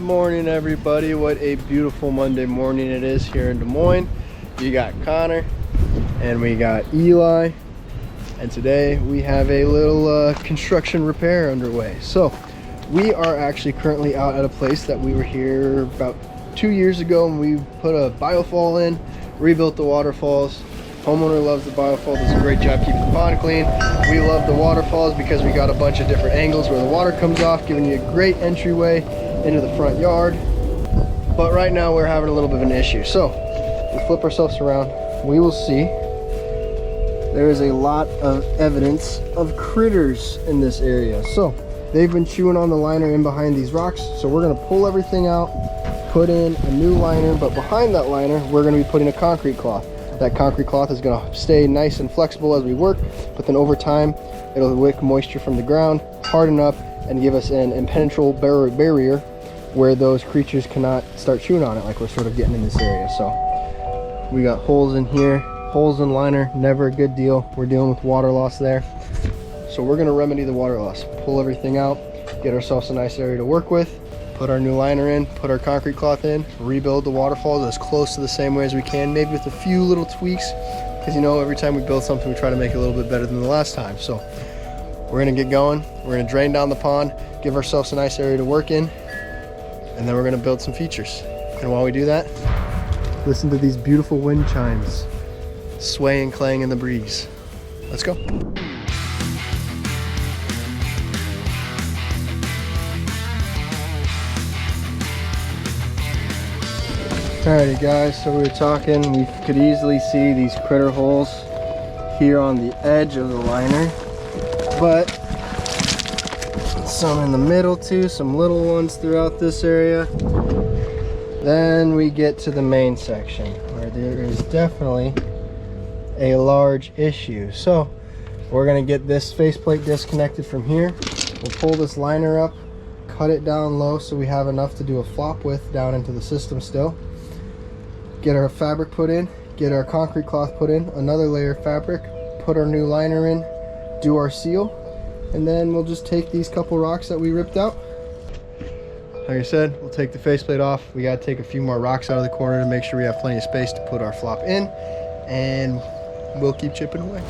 morning, everybody. What a beautiful Monday morning it is here in Des Moines. You got Connor and we got Eli, and today we have a little construction repair underway. So we are actually currently out at a place that we were here about 2 years ago, and we put a biofall in, rebuilt the waterfalls. Homeowner loves the biofall, does a great job keeping the pond clean. We love the waterfalls because we got a bunch of different angles where the water comes off, giving you a great entryway into the front yard. But right now we're having a little bit of an issue. So we flip ourselves around, we will see there is a lot of evidence of critters in this area. So they've been chewing on the liner in behind these rocks. So we're gonna pull everything out, put in a new liner, but behind that liner, we're gonna be putting a concrete cloth. That concrete cloth is going to stay nice and flexible as we work, but then over time it'll wick moisture from the ground, harden up, and give us an impenetrable barrier where those creatures cannot start chewing on it like we're sort of getting in this area. So we got holes in here, holes in liner, never a good deal. We're dealing with water loss there. So we're going to remedy the water loss, pull everything out, get ourselves a nice area to work with, put our new liner in, put our concrete cloth in, rebuild the waterfalls as close to the same way as we can, maybe with a few little tweaks, because you know every time we build something we try to make it a little bit better than the last time. So we're going to get going, we're going to drain down the pond, give ourselves a nice area to work in, and then we're going to build some features. And while we do that, listen to these beautiful wind chimes sway and clang in the breeze. Let's go. Alrighty guys, so we were talking, we could easily see these critter holes here on the edge of the liner, but some in the middle too, some little ones throughout this area. Then we get to the main section where there is definitely a large issue. So we're going to get this faceplate disconnected from here. We'll pull this liner up, cut it down low so we have enough to do a flop with down into the system still. Get our fabric put in, get our concrete cloth put in, another layer of fabric, put our new liner in, do our seal, and then we'll just take these couple rocks that we ripped out. Like I said, we'll take the faceplate off. We gotta take a few more rocks out of the corner to make sure we have plenty of space to put our flop in, and we'll keep chipping away.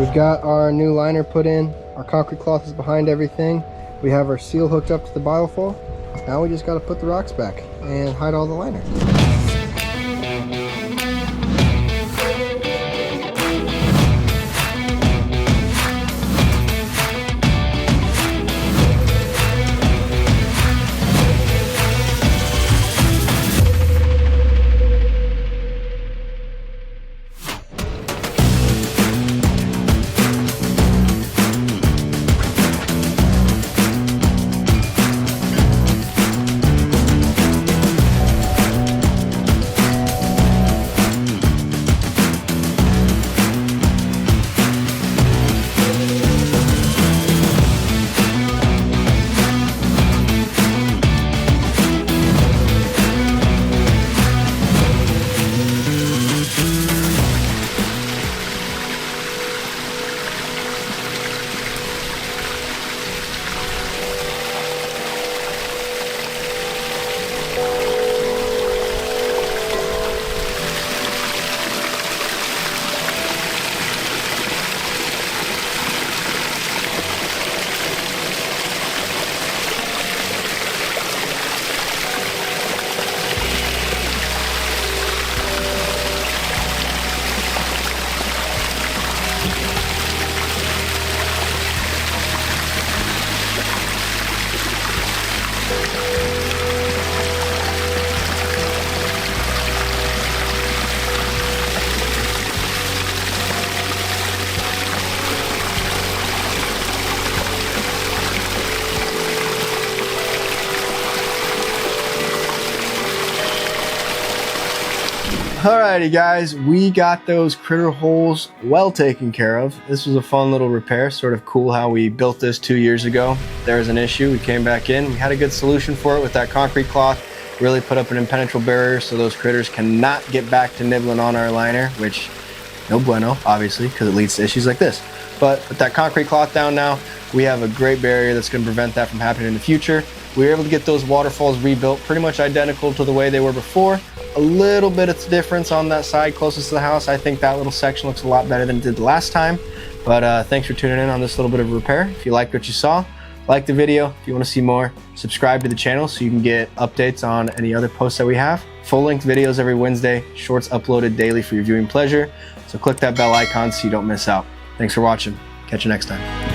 We've got our new liner put in. Our concrete cloth is behind everything. We have our seal hooked up to the biofall. Now we just got to put the rocks back and hide all the liner. Alrighty guys, we got those critter holes well taken care of. This was a fun little repair, sort of cool how we built this 2 years ago. There was an issue, we came back in, we had a good solution for it with that concrete cloth. Really put up an impenetrable barrier so those critters cannot get back to nibbling on our liner, which no bueno, obviously, because it leads to issues like this. But with that concrete cloth down now, we have a great barrier that's going to prevent that from happening in the future. We were able to get those waterfalls rebuilt pretty much identical to the way they were before. A little bit of difference on that side closest to the house. I think that little section looks a lot better than it did the last time. But thanks for tuning in on this little bit of repair. If you liked what you saw, like the video. If you want to see more, subscribe to the channel so you can get updates on any other posts that we have. Full-length videos every Wednesday, shorts uploaded daily for your viewing pleasure. So click that bell icon so you don't miss out. Thanks for watching. Catch you next time.